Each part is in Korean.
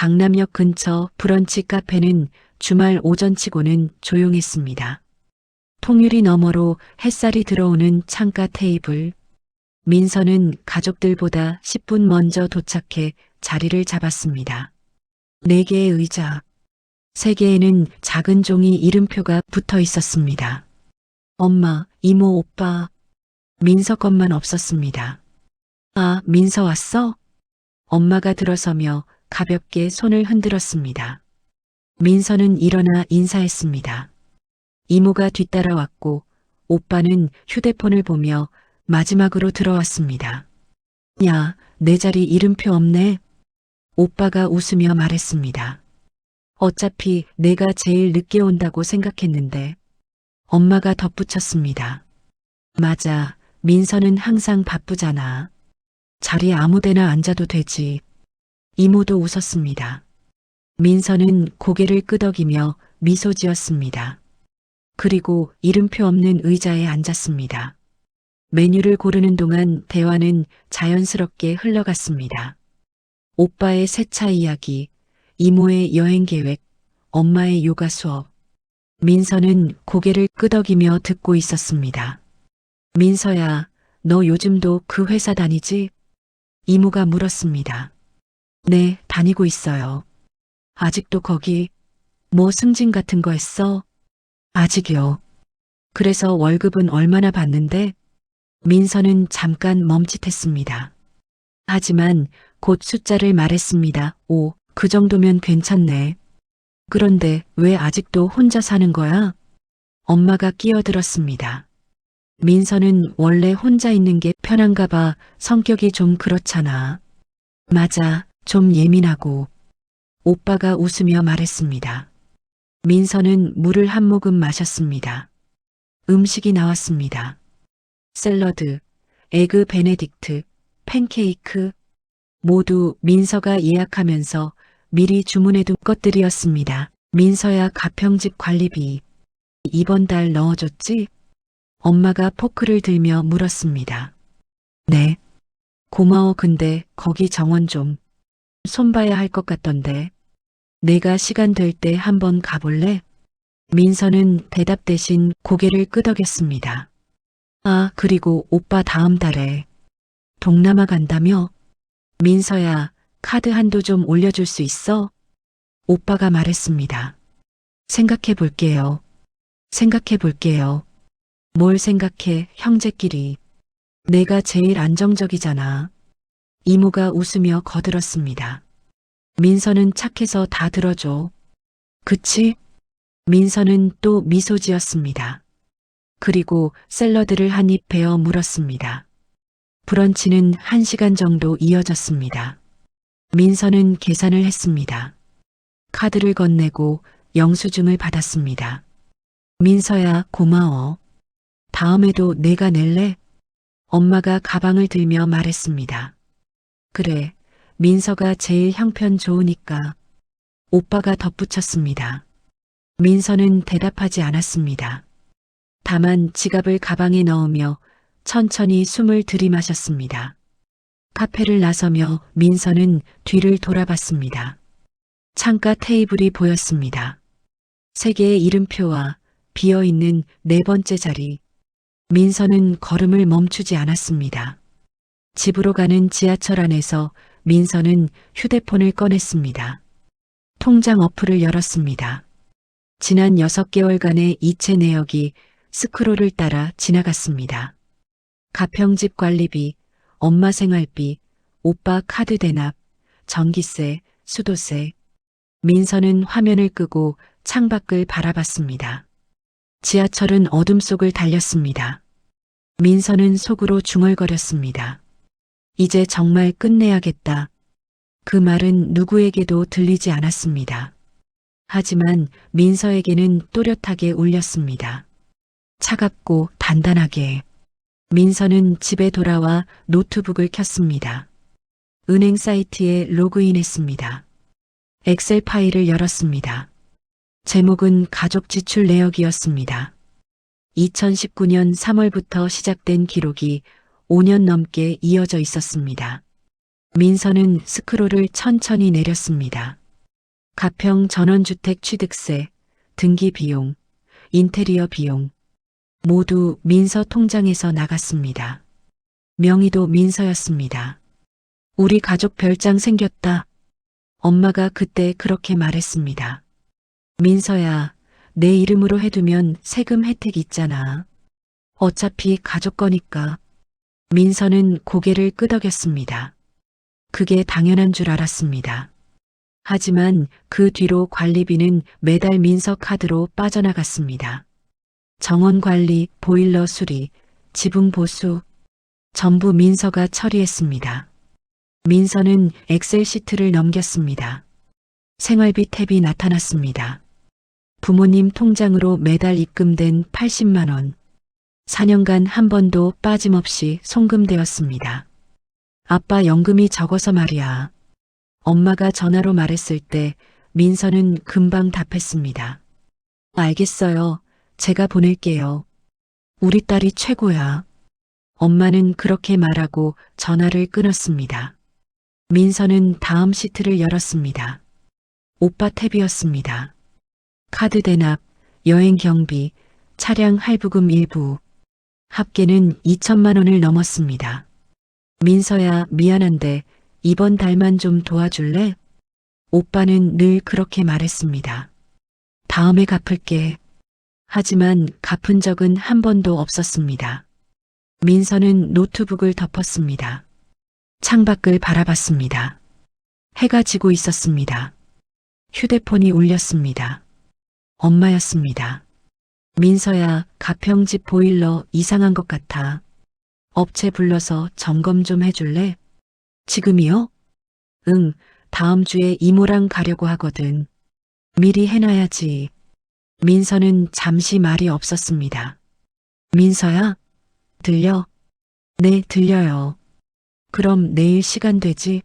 강남역 근처 브런치 카페는 주말 오전치고는 조용했습니다. 통유리 너머로 햇살이 들어오는 창가 테이블. 민서는 가족들보다 10분 먼저 도착해 자리를 잡았습니다. 4개의 의자, 3개에는 작은 종이 이름표가 붙어 있었습니다. 엄마, 이모, 오빠. 민서 것만 없었습니다. 아, 민서 왔어? 엄마가 들어서며 가볍게 손을 흔들었습니다. 민서는 일어나 인사했습니다. 이모가 뒤따라왔고 오빠는 휴대폰을 보며 마지막으로 들어왔습니다. 야, 내 자리 이름표 없네. 오빠가 웃으며 말했습니다. 어차피 내가 제일 늦게 온다고 생각했는데. 엄마가 덧붙였습니다. 맞아, 민서는 항상 바쁘잖아. 자리에 아무데나 앉아도 되지. 이모도 웃었습니다. 민서는 고개를 끄덕이며 미소 지었습니다. 그리고 이름표 없는 의자에 앉았습니다. 메뉴를 고르는 동안 대화는 자연스럽게 흘러갔습니다. 오빠의 새차 이야기, 이모의 여행 계획, 엄마의 요가 수업. 민서는 고개를 끄덕이며 듣고 있었습니다. 민서야, 너 요즘도 그 회사 다니지? 이모가 물었습니다. 네, 다니고 있어요. 아직도 거기 뭐 승진 같은 거 했어? 아직이요. 그래서 월급은 얼마나 받는데? 민서는 잠깐 멈칫했습니다. 하지만 곧 숫자를 말했습니다. 5, 그 정도면 괜찮네. 그런데 왜 아직도 혼자 사는 거야? 엄마가 끼어들었습니다. 민서는 원래 혼자 있는 게 편한가 봐. 성격이 좀 그렇잖아. 맞아, 좀 예민하고. 오빠가 웃으며 말했습니다. 민서는 물을 한 모금 마셨습니다. 음식이 나왔습니다. 샐러드, 에그 베네딕트, 팬케이크, 모두 민서가 예약하면서 미리 주문해둔 것들이었습니다. 민서야, 가평집 관리비 이번 달 넣어줬지? 엄마가 포크를 들며 물었습니다. 네. 고마워. 근데 거기 정원 좀 손봐야 할 것 같던데. 내가 시간 될 때 한번 가볼래? 민서는 대답 대신 고개를 끄덕였습니다. 아, 그리고 오빠 다음 달에 동남아 간다며? 민서야, 카드 한도 좀 올려줄 수 있어? 오빠가 말했습니다. 생각해 볼게요. 생각해 볼게요. 뭘 생각해, 형제끼리. 내가 제일 안정적이잖아. 이모가 웃으며 거들었습니다. 민서는 착해서 다 들어줘. 그치? 민서는 또 미소 지었습니다. 그리고 샐러드를 한 입 베어 물었습니다. 브런치는 1시간 정도 이어졌습니다. 민서는 계산을 했습니다. 카드를 건네고 영수증을 받았습니다. 민서야, 고마워. 다음에도 내가 낼래? 엄마가 가방을 들며 말했습니다. 그래, 민서가 제일 형편 좋으니까. 오빠가 덧붙였습니다. 민서는 대답하지 않았습니다. 다만 지갑을 가방에 넣으며 천천히 숨을 들이마셨습니다. 카페를 나서며 민서는 뒤를 돌아봤습니다. 창가 테이블이 보였습니다. 3개의 이름표와 비어있는 4번째 자리. 민서는 걸음을 멈추지 않았습니다. 집으로 가는 지하철 안에서 민서는 휴대폰을 꺼냈습니다. 통장 어플을 열었습니다. 지난 6개월간의 이체 내역이 스크롤을 따라 지나갔습니다. 가평집 관리비, 엄마 생활비, 오빠 카드 대납, 전기세, 수도세. 민서는 화면을 끄고 창밖을 바라봤습니다. 지하철은 어둠 속을 달렸습니다. 민서는 속으로 중얼거렸습니다. 이제 정말 끝내야겠다. 그 말은 누구에게도 들리지 않았습니다. 하지만 민서에게는 또렷하게 울렸습니다. 차갑고 단단하게. 민서는 집에 돌아와 노트북을 켰습니다. 은행 사이트에 로그인했습니다. 엑셀 파일을 열었습니다. 제목은 가족 지출 내역이었습니다. 2019년 3월부터 시작된 기록이 5년 넘게 이어져 있었습니다. 민서는 스크롤을 천천히 내렸습니다. 가평 전원주택 취득세, 등기 비용, 인테리어 비용 모두 민서 통장에서 나갔습니다. 명의도 민서였습니다. 우리 가족 별장 생겼다. 엄마가 그때 그렇게 말했습니다. 민서야, 내 이름으로 해두면 세금 혜택 있잖아. 어차피 가족 거니까. 민서는 고개를 끄덕였습니다. 그게 당연한 줄 알았습니다. 하지만 그 뒤로 관리비는 매달 민서 카드로 빠져나갔습니다. 정원 관리, 보일러 수리, 지붕 보수, 전부 민서가 처리했습니다. 민서는 엑셀 시트를 넘겼습니다. 생활비 탭이 나타났습니다. 부모님 통장으로 매달 입금된 80만 원. 4년간 한 번도 빠짐없이 송금되었습니다. 아빠 연금이 적어서 말이야. 엄마가 전화로 말했을 때 민서는 금방 답했습니다. 알겠어요. 제가 보낼게요. 우리 딸이 최고야. 엄마는 그렇게 말하고 전화를 끊었습니다. 민서는 다음 시트를 열었습니다. 오빠 탭이었습니다. 카드 대납, 여행 경비, 차량 할부금 일부. 합계는 2천만 원을 넘었습니다. 민서야, 미안한데 이번 달만 좀 도와줄래? 오빠는 늘 그렇게 말했습니다. 다음에 갚을게. 하지만 갚은 적은 한 번도 없었습니다. 민서는 노트북을 덮었습니다. 창밖을 바라봤습니다. 해가 지고 있었습니다. 휴대폰이 울렸습니다. 엄마였습니다. 민서야, 가평집 보일러 이상한 것 같아. 업체 불러서 점검 좀 해줄래? 지금이요? 응, 다음 주에 이모랑 가려고 하거든. 미리 해놔야지. 민서는 잠시 말이 없었습니다. 민서야? 들려? 네, 들려요. 그럼 내일 시간 되지?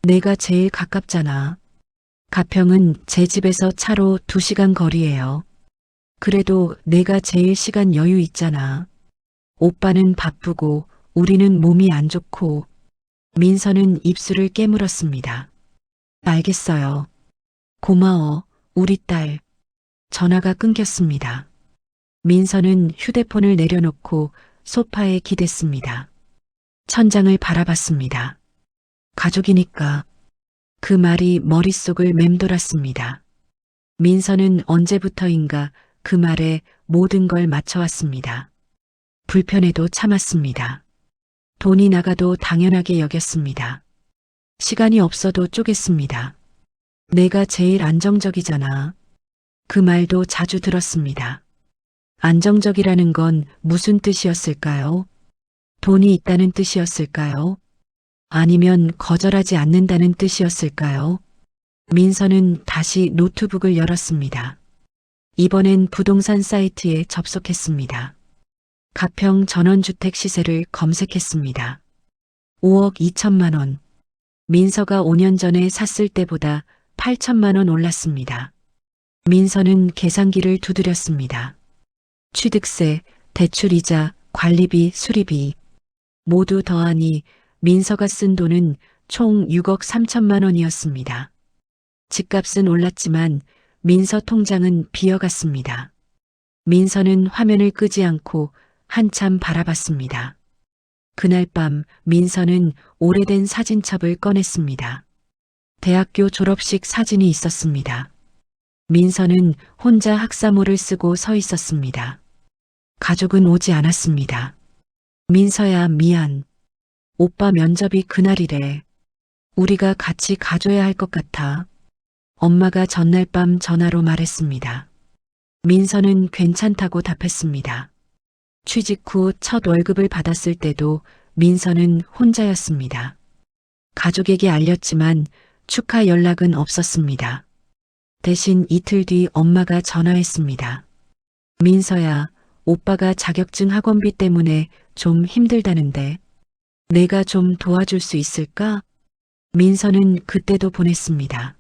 내가 제일 가깝잖아. 가평은 제 집에서 차로 2시간 거리예요. 그래도 내가 제일 시간 여유 있잖아. 오빠는 바쁘고 우리는 몸이 안 좋고. 민서는 입술을 깨물었습니다. 알겠어요. 고마워, 우리 딸. 전화가 끊겼습니다. 민서는 휴대폰을 내려놓고 소파에 기댔습니다. 천장을 바라봤습니다. 가족이니까. 그 말이 머릿속을 맴돌았습니다. 민서는 언제부터인가 그 말에 모든 걸 맞춰왔습니다. 불편해도 참았습니다. 돈이 나가도 당연하게 여겼습니다. 시간이 없어도 쪼갰습니다. 내가 제일 안정적이잖아. 그 말도 자주 들었습니다. 안정적이라는 건 무슨 뜻이었을까요? 돈이 있다는 뜻이었을까요? 아니면 거절하지 않는다는 뜻이었을까요? 민서는 다시 노트북을 열었습니다. 이번엔 부동산 사이트에 접속했습니다. 가평 전원주택 시세를 검색했습니다. 5억 2천만 원. 민서가 5년 전에 샀을 때보다 8천만 원 올랐습니다. 민서는 계산기를 두드렸습니다. 취득세, 대출이자, 관리비, 수리비 모두 더하니 민서가 쓴 돈은 총 6억 3천만 원이었습니다. 집값은 올랐지만 민서 통장은 비어갔습니다. 민서는 화면을 끄지 않고 한참 바라봤습니다. 그날 밤 민서는 오래된 사진첩을 꺼냈습니다. 대학교 졸업식 사진이 있었습니다. 민서는 혼자 학사모를 쓰고 서 있었습니다. 가족은 오지 않았습니다. 민서야, 미안. 오빠 면접이 그날이래. 우리가 같이 가줘야 할 것 같아. 엄마가 전날 밤 전화로 말했습니다. 민서는 괜찮다고 답했습니다. 취직 후 첫 월급을 받았을 때도 민서는 혼자였습니다. 가족에게 알렸지만 축하 연락은 없었습니다. 대신 이틀 뒤 엄마가 전화했습니다. 민서야, 오빠가 자격증 학원비 때문에 좀 힘들다는데 내가 좀 도와줄 수 있을까? 민서는 그때도 보냈습니다.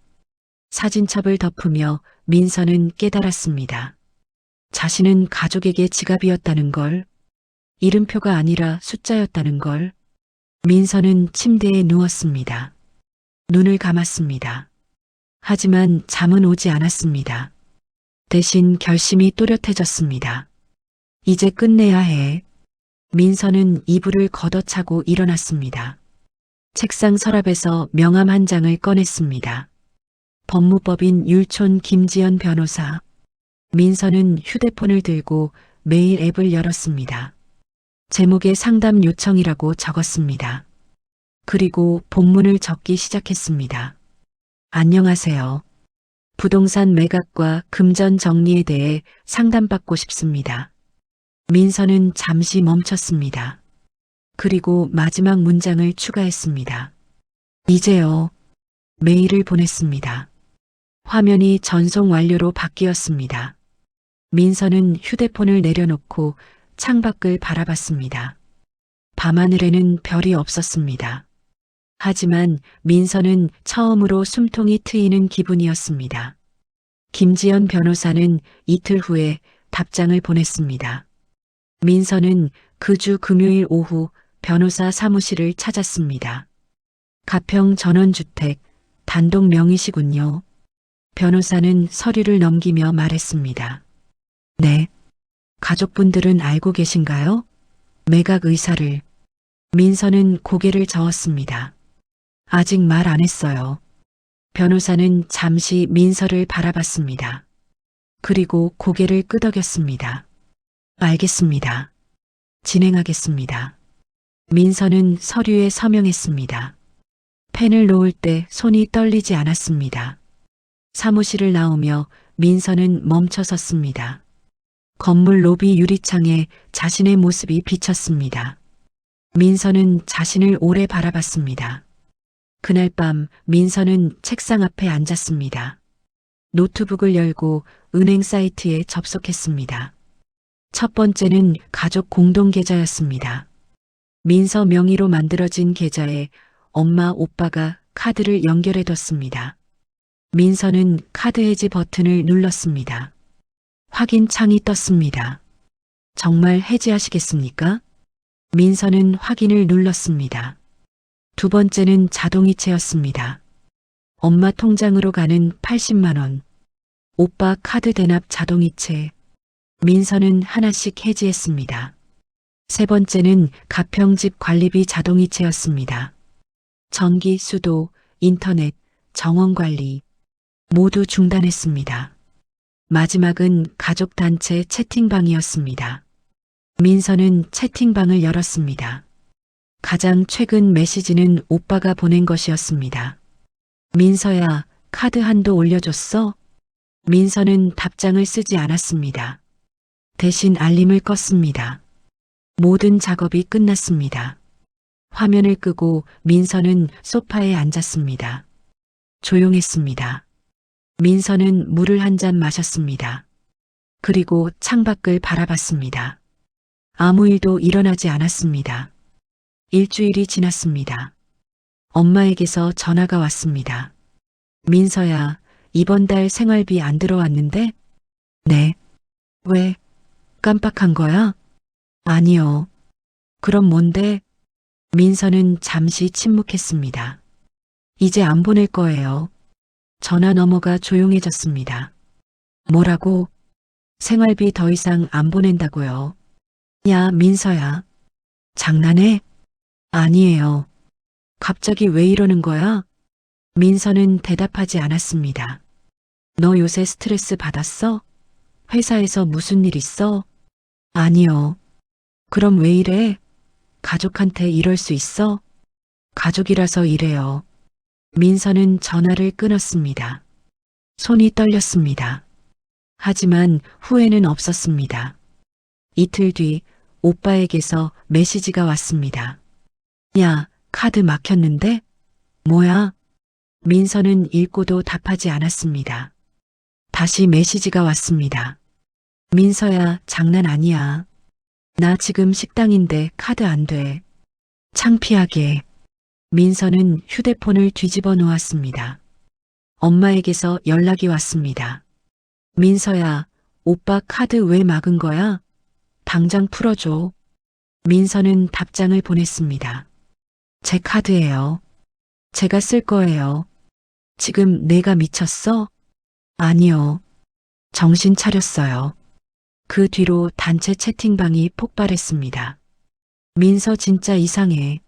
사진첩을 덮으며 민서는 깨달았습니다. 자신은 가족에게 지갑이었다는 걸, 이름표가 아니라 숫자였다는 걸. 민서는 침대에 누웠습니다. 눈을 감았습니다. 하지만 잠은 오지 않았습니다. 대신 결심이 또렷해졌습니다. 이제 끝내야 해. 민서는 이불을 걷어차고 일어났습니다. 책상 서랍에서 명함 한 장을 꺼냈습니다. 법무법인 율촌 김지연 변호사. 민서는 휴대폰을 들고 메일 앱을 열었습니다. 제목에 상담 요청이라고 적었습니다. 그리고 본문을 적기 시작했습니다. 안녕하세요. 부동산 매각과 금전 정리에 대해 상담받고 싶습니다. 민서는 잠시 멈췄습니다. 그리고 마지막 문장을 추가했습니다. 이제요. 메일을 보냈습니다. 화면이 전송 완료로 바뀌었습니다. 민서는 휴대폰을 내려놓고 창밖을 바라봤습니다. 밤하늘에는 별이 없었습니다. 하지만 민서는 처음으로 숨통이 트이는 기분이었습니다. 김지연 변호사는 이틀 후에 답장을 보냈습니다. 민서는 그 주 금요일 오후 변호사 사무실을 찾았습니다. 가평 전원주택 단독 명의시군요. 변호사는 서류를 넘기며 말했습니다. 네. 가족분들은 알고 계신가요? 매각 의사를. 민서는 고개를 저었습니다. 아직 말 안 했어요. 변호사는 잠시 민서를 바라봤습니다. 그리고 고개를 끄덕였습니다. 알겠습니다. 진행하겠습니다. 민서는 서류에 서명했습니다. 펜을 놓을 때 손이 떨리지 않았습니다. 사무실을 나오며 민서는 멈춰섰습니다. 건물 로비 유리창에 자신의 모습이 비쳤습니다. 민서는 자신을 오래 바라봤습니다. 그날 밤 민서는 책상 앞에 앉았습니다. 노트북을 열고 은행 사이트에 접속했습니다. 첫 번째는 가족 공동 계좌였습니다. 민서 명의로 만들어진 계좌에 엄마, 오빠가 카드를 연결해뒀습니다. 민서는 카드 해지 버튼을 눌렀습니다. 확인 창이 떴습니다. 정말 해지하시겠습니까? 민서는 확인을 눌렀습니다. 두 번째는 자동이체였습니다. 엄마 통장으로 가는 80만 원. 오빠 카드 대납 자동이체. 민서는 하나씩 해지했습니다. 세 번째는 가평집 관리비 자동이체였습니다. 전기, 수도, 인터넷, 정원관리 모두 중단했습니다. 마지막은 가족단체 채팅방이었습니다. 민서는 채팅방을 열었습니다. 가장 최근 메시지는 오빠가 보낸 것이었습니다. 민서야, 카드 한도 올려줬어? 민서는 답장을 쓰지 않았습니다. 대신 알림을 껐습니다. 모든 작업이 끝났습니다. 화면을 끄고 민서는 소파에 앉았습니다. 조용했습니다. 민서는 물을 한 잔 마셨습니다. 그리고 창밖을 바라봤습니다. 아무 일도 일어나지 않았습니다. 일주일이 지났습니다. 엄마에게서 전화가 왔습니다. 민서야, 이번 달 생활비 안 들어왔는데? 네. 왜? 깜빡한 거야? 아니요. 그럼 뭔데? 민서는 잠시 침묵했습니다. 이제 안 보낼 거예요. 전화 너머가 조용해졌습니다. 뭐라고? 생활비 더 이상 안 보낸다고요. 야, 민서야. 장난해? 아니에요. 갑자기 왜 이러는 거야? 민서는 대답하지 않았습니다. 너 요새 스트레스 받았어? 회사에서 무슨 일 있어? 아니요. 그럼 왜 이래? 가족한테 이럴 수 있어? 가족이라서 이래요. 민서는 전화를 끊었습니다. 손이 떨렸습니다. 하지만 후회는 없었습니다. 이틀 뒤 오빠에게서 메시지가 왔습니다. 야, 카드 막혔는데? 뭐야? 민서는 읽고도 답하지 않았습니다. 다시 메시지가 왔습니다. 민서야, 장난 아니야. 나 지금 식당인데 카드 안 돼. 창피하게. 민서는 휴대폰을 뒤집어 놓았습니다. 엄마에게서 연락이 왔습니다. 민서야, 오빠 카드 왜 막은 거야? 당장 풀어줘. 민서는 답장을 보냈습니다. 제 카드예요. 제가 쓸 거예요. 지금 내가 미쳤어? 아니요. 정신 차렸어요. 그 뒤로 단체 채팅방이 폭발했습니다. 민서 진짜 이상해.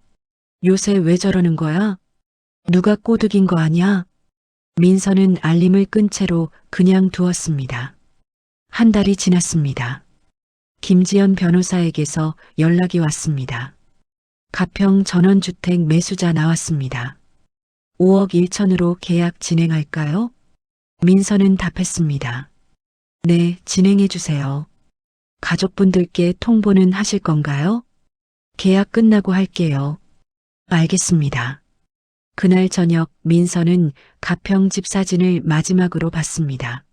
요새 왜 저러는 거야? 누가 꼬드긴 거 아니야? 민서는 알림을 끈 채로 그냥 두었습니다. 한 달이 지났습니다. 김지연 변호사에게서 연락이 왔습니다. 가평 전원주택 매수자 나왔습니다. 5억 1천으로 계약 진행할까요? 민서는 답했습니다. 네, 진행해 주세요. 가족분들께 통보는 하실 건가요? 계약 끝나고 할게요. 알겠습니다. 그날 저녁 민서는 가평 집 사진을 마지막으로 봤습니다.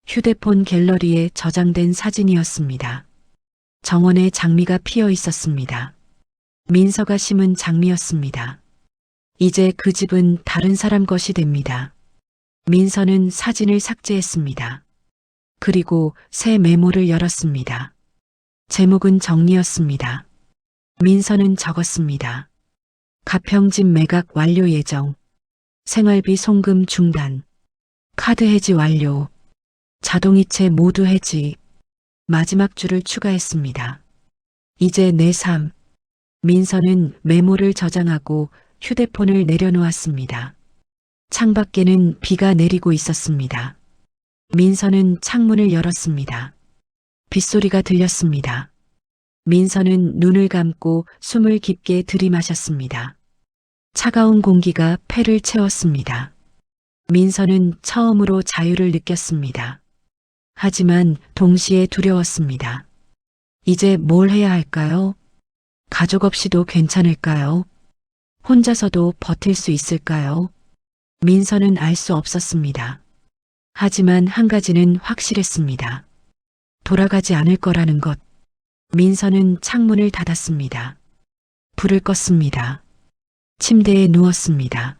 휴대폰 갤러리에 저장된 사진이었습니다. 정원에 장미가 피어 있었습니다. 민서가 심은 장미였습니다. 이제 그 집은 다른 사람 것이 됩니다. 민서는 사진을 삭제했습니다. 그리고 새 메모를 열었습니다. 제목은 정리였습니다. 민서는 적었습니다. 가평집 매각 완료 예정. 생활비 송금 중단. 카드 해지 완료. 자동이체 모두 해지. 마지막 줄을 추가했습니다. 이제 내 삶. 민서는 메모를 저장하고 휴대폰을 내려놓았습니다. 창밖에는 비가 내리고 있었습니다. 민서는 창문을 열었습니다. 빗소리가 들렸습니다. 민서는 눈을 감고 숨을 깊게 들이마셨습니다. 차가운 공기가 폐를 채웠습니다. 민서는 처음으로 자유를 느꼈습니다. 하지만 동시에 두려웠습니다. 이제 뭘 해야 할까요? 가족 없이도 괜찮을까요? 혼자서도 버틸 수 있을까요? 민서는 알 수 없었습니다. 하지만 한 가지는 확실했습니다. 돌아가지 않을 거라는 것. 민서는 창문을 닫았습니다. 불을 껐습니다. 침대에 누웠습니다.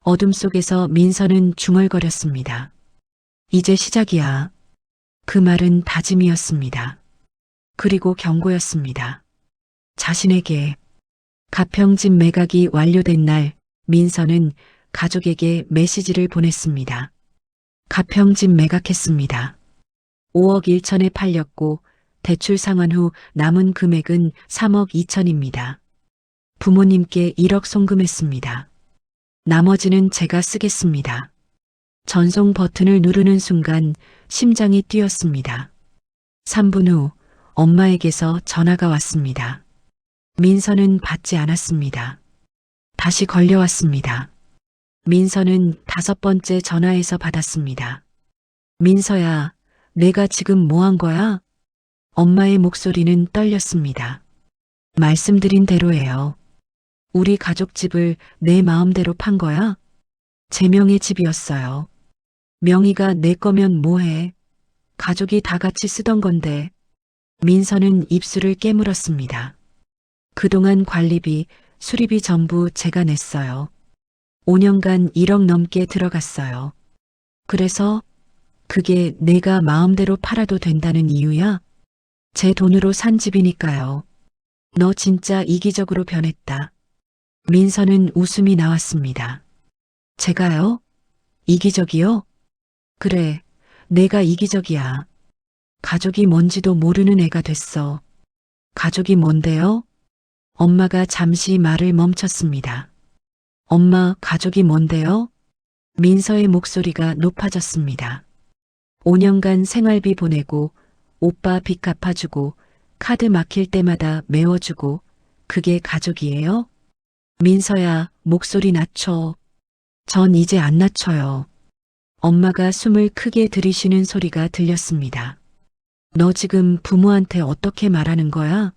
어둠 속에서 민서는 중얼거렸습니다. 이제 시작이야. 그 말은 다짐이었습니다. 그리고 경고였습니다. 자신에게. 가평집 매각이 완료된 날 민서는 가족에게 메시지를 보냈습니다. 가평집 매각했습니다. 5억 1천에 팔렸고 대출 상환 후 남은 금액은 3억 2천입니다. 부모님께 1억 송금했습니다. 나머지는 제가 쓰겠습니다. 전송 버튼을 누르는 순간 심장이 뛰었습니다. 3분 후 엄마에게서 전화가 왔습니다. 민서는 받지 않았습니다. 다시 걸려왔습니다. 민서는 5번째 전화에서 받았습니다. 민서야, 내가 지금 뭐 한 거야? 엄마의 목소리는 떨렸습니다. 말씀드린 대로예요. 우리 가족 집을 내 마음대로 판 거야? 제 명의 집이었어요. 명의가 내 거면 뭐해? 가족이 다 같이 쓰던 건데. 민서는 입술을 깨물었습니다. 그동안 관리비, 수리비 전부 제가 냈어요. 5년간 1억 넘게 들어갔어요. 그래서 그게 내가 마음대로 팔아도 된다는 이유야? 제 돈으로 산 집이니까요. 너 진짜 이기적으로 변했다. 민서는 웃음이 나왔습니다. 제가요? 이기적이요? 그래, 내가 이기적이야. 가족이 뭔지도 모르는 애가 됐어. 가족이 뭔데요? 엄마가 잠시 말을 멈췄습니다. 엄마, 가족이 뭔데요? 민서의 목소리가 높아졌습니다. 5년간 생활비 보내고 오빠 빚 갚아주고 카드 막힐 때마다 메워주고 그게 가족이에요? 민서야, 목소리 낮춰. 전 이제 안 낮춰요. 엄마가 숨을 크게 들이쉬는 소리가 들렸습니다. 너 지금 부모한테 어떻게 말하는 거야?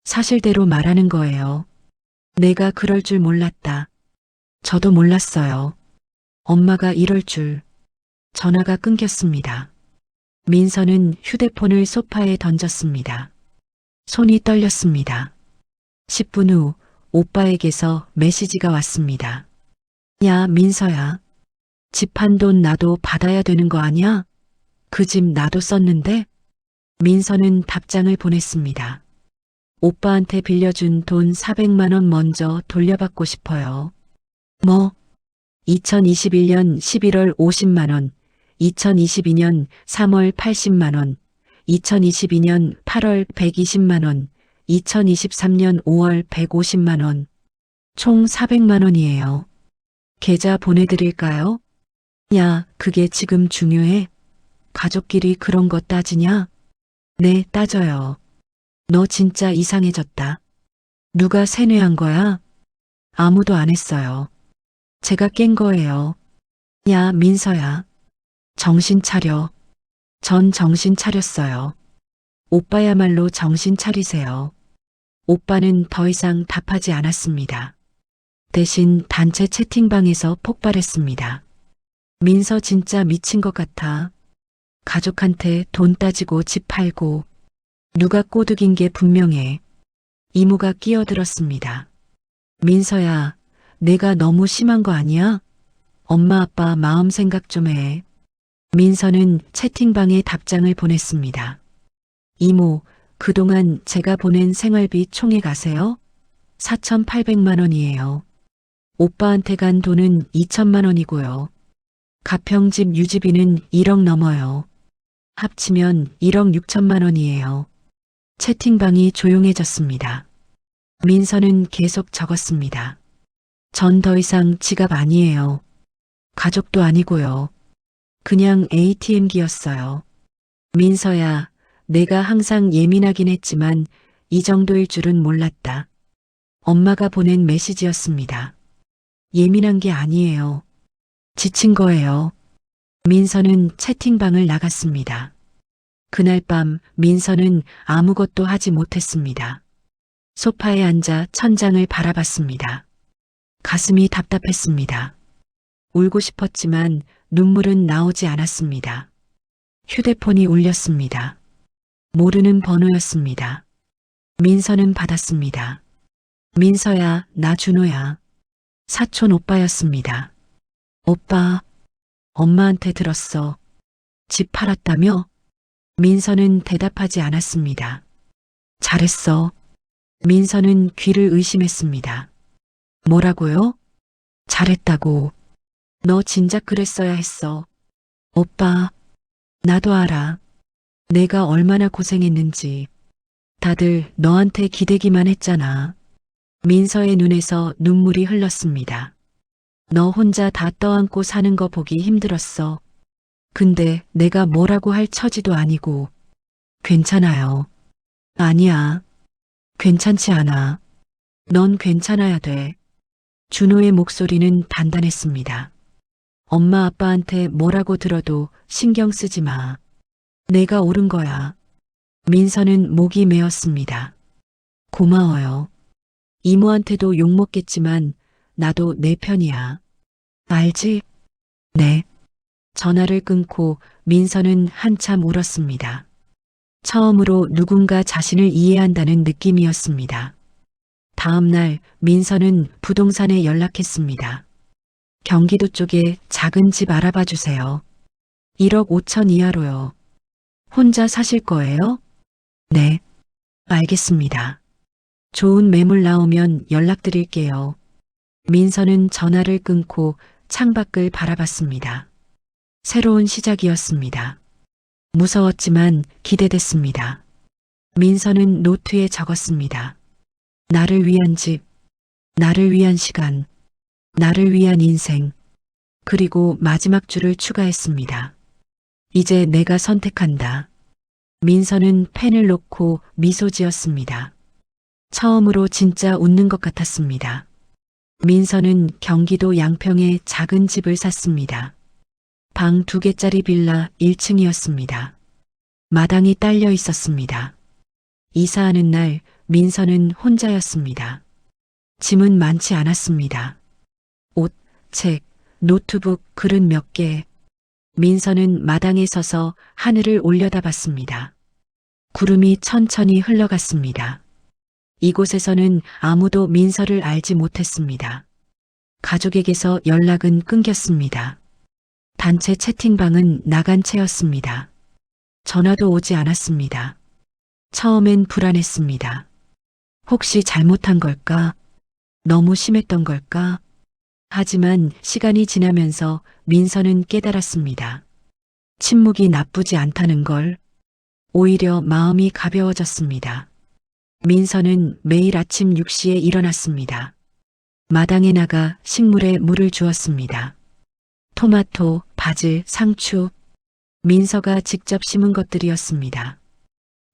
사실대로 말하는 거예요. 내가 그럴 줄 몰랐다. 저도 몰랐어요. 엄마가 이럴 줄. 전화가 끊겼습니다. 민서는 휴대폰을 소파에 던졌습니다. 손이 떨렸습니다. 10분 후 오빠에게서 메시지가 왔습니다. 야, 민서야. 집 판 돈 나도 받아야 되는 거 아니야? 그 집 나도 썼는데? 민서는 답장을 보냈습니다. 오빠한테 빌려준 돈 400만 원 먼저 돌려받고 싶어요. 뭐? 2021년 11월 50만 원, 2022년 3월 80만 원, 2022년 8월 120만 원, 2023년 5월 150만 원. 총 400만 원이에요. 계좌 보내드릴까요? 야, 그게 지금 중요해? 가족끼리 그런 거 따지냐? 네, 따져요. 너 진짜 이상해졌다. 누가 세뇌한 거야? 아무도 안 했어요. 제가 깬 거예요. 야, 민서야. 정신 차려. 전 정신 차렸어요. 오빠야말로 정신 차리세요. 오빠는 더 이상 답하지 않았습니다. 대신 단체 채팅방에서 폭발했습니다. 민서 진짜 미친 것 같아. 가족한테 돈 따지고 집 팔고 누가 꼬드긴 게 분명해. 이모가 끼어들었습니다. 민서야, 내가 너무 심한 거 아니야? 엄마 아빠 마음 생각 좀 해. 민서는 채팅방에 답장을 보냈습니다. 이모, 그동안 제가 보낸 생활비 총액 아세요? 4,800만 원이에요. 오빠한테 간 돈은 2천만 원이고요. 가평집 유지비는 1억 넘어요. 합치면 1억 6천만 원이에요. 채팅방이 조용해졌습니다. 민서는 계속 적었습니다. 전 더 이상 지갑 아니에요. 가족도 아니고요. 그냥 ATM기였어요. 민서야, 내가 항상 예민하긴 했지만 이 정도일 줄은 몰랐다. 엄마가 보낸 메시지였습니다. 예민한 게 아니에요. 지친 거예요. 민서는 채팅방을 나갔습니다. 그날 밤 민서는 아무것도 하지 못했습니다. 소파에 앉아 천장을 바라봤습니다. 가슴이 답답했습니다. 울고 싶었지만 눈물은 나오지 않았습니다. 휴대폰이 울렸습니다. 모르는 번호였습니다. 민서는 받았습니다. 민서야, 나 준호야. 사촌 오빠였습니다. 오빠, 엄마한테 들었어. 집 팔았다며? 민서는 대답하지 않았습니다. 잘했어. 민서는 귀를 의심했습니다. 뭐라고요? 잘했다고. 너 진작 그랬어야 했어. 오빠, 나도 알아. 내가 얼마나 고생했는지. 다들 너한테 기대기만 했잖아. 민서의 눈에서 눈물이 흘렀습니다. 너 혼자 다 떠안고 사는 거 보기 힘들었어. 근데 내가 뭐라고 할 처지도 아니고. 괜찮아요. 아니야. 괜찮지 않아. 넌 괜찮아야 돼. 준호의 목소리는 단단했습니다. 엄마 아빠한테 뭐라고 들어도 신경 쓰지 마. 내가 옳은 거야. 민서는 목이 메었습니다. 고마워요. 이모한테도 욕먹겠지만 나도 내 편이야. 알지? 네. 전화를 끊고 민서는 한참 울었습니다. 처음으로 누군가 자신을 이해한다는 느낌이었습니다. 다음 날 민서는 부동산에 연락했습니다. 경기도 쪽에 작은 집 알아봐 주세요. 1억 5천 이하로요. 혼자 사실 거예요? 네. 알겠습니다. 좋은 매물 나오면 연락드릴게요. 민서는 전화를 끊고 창밖을 바라봤습니다. 새로운 시작이었습니다. 무서웠지만 기대됐습니다. 민서는 노트에 적었습니다. 나를 위한 집, 나를 위한 시간, 나를 위한 인생, 그리고 마지막 줄을 추가했습니다. 이제 내가 선택한다. 민서는 펜을 놓고 미소 지었습니다. 처음으로 진짜 웃는 것 같았습니다. 민서는 경기도 양평에 작은 집을 샀습니다. 방 2개짜리 빌라 1층이었습니다. 마당이 딸려 있었습니다. 이사하는 날 민서는 혼자였습니다. 짐은 많지 않았습니다. 옷, 책, 노트북, 그릇 몇 개. 민서는 마당에 서서 하늘을 올려다봤습니다. 구름이 천천히 흘러갔습니다. 이곳에서는 아무도 민서를 알지 못했습니다. 가족에게서 연락은 끊겼습니다. 단체 채팅방은 나간 채였습니다. 전화도 오지 않았습니다. 처음엔 불안했습니다. 혹시 잘못한 걸까? 너무 심했던 걸까? 하지만 시간이 지나면서 민서는 깨달았습니다. 침묵이 나쁘지 않다는 걸. 오히려 마음이 가벼워졌습니다. 민서는 매일 아침 6시에 일어났습니다. 마당에 나가 식물에 물을 주었습니다. 토마토, 바질, 상추. 민서가 직접 심은 것들이었습니다.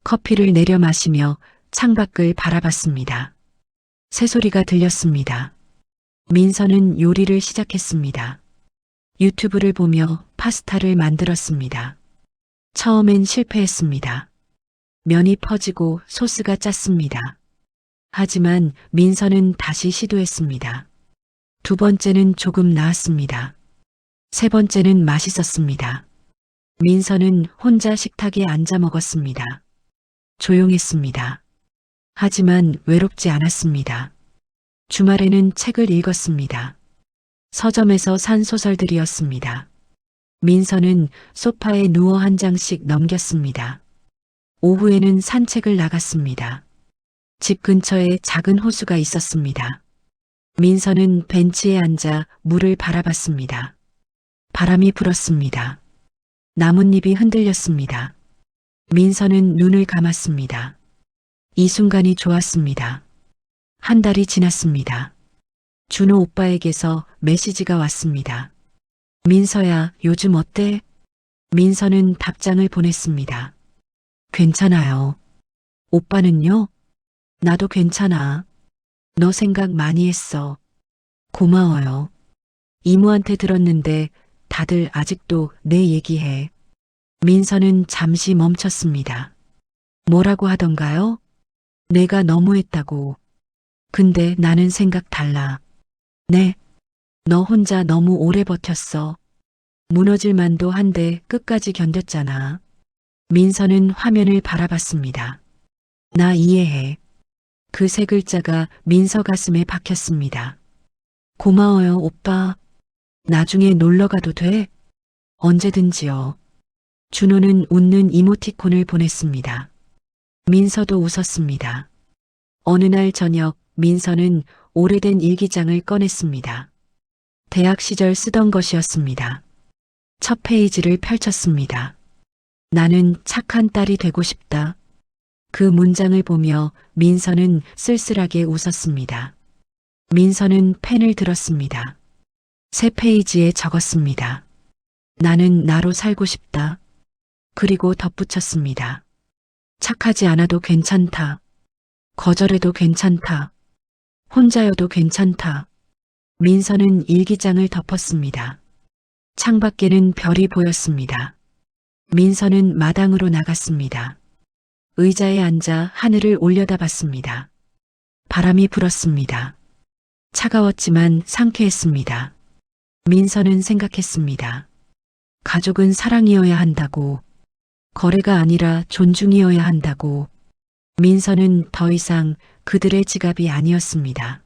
커피를 내려 마시며 창밖을 바라봤습니다. 새소리가 들렸습니다. 민서는 요리를 시작했습니다. 유튜브를 보며 파스타를 만들었습니다. 처음엔 실패했습니다. 면이 퍼지고 소스가 짰습니다. 하지만 민서는 다시 시도했습니다. 두 번째는 조금 나았습니다. 세 번째는 맛있었습니다. 민서는 혼자 식탁에 앉아 먹었습니다. 조용했습니다. 하지만 외롭지 않았습니다. 주말에는 책을 읽었습니다. 서점에서 산 소설들이었습니다. 민서는 소파에 누워 한 장씩 넘겼습니다. 오후에는 산책을 나갔습니다. 집 근처에 작은 호수가 있었습니다. 민서는 벤치에 앉아 물을 바라봤습니다. 바람이 불었습니다. 나뭇잎이 흔들렸습니다. 민서는 눈을 감았습니다. 이 순간이 좋았습니다. 한 달이 지났습니다. 준호 오빠에게서 메시지가 왔습니다. 민서야, 요즘 어때? 민서는 답장을 보냈습니다. 괜찮아요. 오빠는요? 나도 괜찮아. 너 생각 많이 했어. 고마워요. 이모한테 들었는데 다들 아직도 내 얘기해. 민서는 잠시 멈췄습니다. 뭐라고 하던가요? 내가 너무했다고. 근데 나는 생각 달라. 네. 너 혼자 너무 오래 버텼어. 무너질 만도 한데 끝까지 견뎠잖아. 민서는 화면을 바라봤습니다. 나 이해해. 그 세 글자가 민서 가슴에 박혔습니다. 고마워요, 오빠. 나중에 놀러 가도 돼? 언제든지요. 준호는 웃는 이모티콘을 보냈습니다. 민서도 웃었습니다. 어느 날 저녁 민서는 오래된 일기장을 꺼냈습니다. 대학 시절 쓰던 것이었습니다. 첫 페이지를 펼쳤습니다. 나는 착한 딸이 되고 싶다. 그 문장을 보며 민서는 쓸쓸하게 웃었습니다. 민서는 펜을 들었습니다. 새 페이지에 적었습니다. 나는 나로 살고 싶다. 그리고 덧붙였습니다. 착하지 않아도 괜찮다. 거절해도 괜찮다. 혼자여도 괜찮다. 민서는 일기장을 덮었습니다. 창밖에는 별이 보였습니다. 민서는 마당으로 나갔습니다. 의자에 앉아 하늘을 올려다봤습니다. 바람이 불었습니다. 차가웠지만 상쾌했습니다. 민서는 생각했습니다. 가족은 사랑이어야 한다고. 거래가 아니라 존중이어야 한다고. 민서는 더 이상 그들의 지갑이 아니었습니다.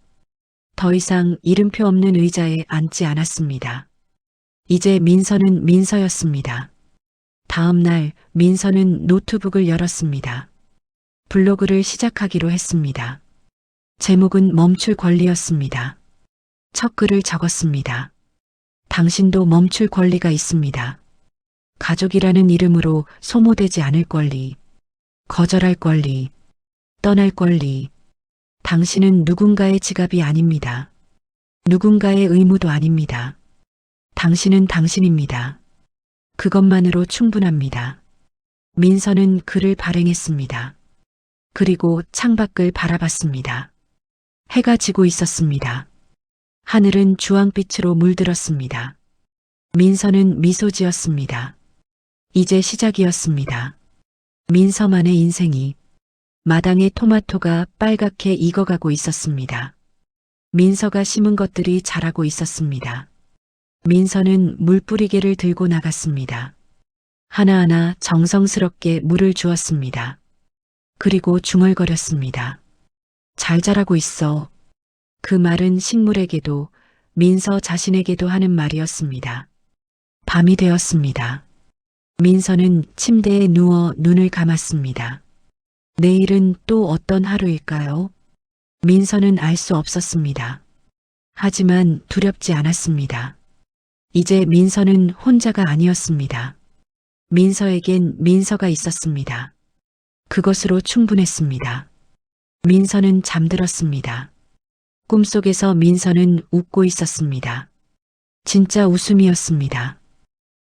더 이상 이름표 없는 의자에 앉지 않았습니다. 이제 민서는 민서였습니다. 다음 날 민서는 노트북을 열었습니다. 블로그를 시작하기로 했습니다. 제목은 멈출 권리였습니다. 첫 글을 적었습니다. 당신도 멈출 권리가 있습니다. 가족이라는 이름으로 소모되지 않을 권리, 거절할 권리, 떠날 권리. 당신은 누군가의 지갑이 아닙니다. 누군가의 의무도 아닙니다. 당신은 당신입니다. 그것만으로 충분합니다. 민서는 글을 발행했습니다. 그리고 창밖을 바라봤습니다. 해가 지고 있었습니다. 하늘은 주황빛으로 물들었습니다. 민서는 미소 지었습니다. 이제 시작이었습니다. 민서만의 인생이. 마당에 토마토가 빨갛게 익어가고 있었습니다. 민서가 심은 것들이 자라고 있었습니다. 민서는 물뿌리개를 들고 나갔습니다. 하나하나 정성스럽게 물을 주었습니다. 그리고 중얼거렸습니다. 잘 자라고 있어. 그 말은 식물에게도 민서 자신에게도 하는 말이었습니다. 밤이 되었습니다. 민서는 침대에 누워 눈을 감았습니다. 내일은 또 어떤 하루일까요? 민서는 알 수 없었습니다. 하지만 두렵지 않았습니다. 이제 민서는 혼자가 아니었습니다. 민서에겐 민서가 있었습니다. 그것으로 충분했습니다. 민서는 잠들었습니다. 꿈속에서 민서는 웃고 있었습니다. 진짜 웃음이었습니다.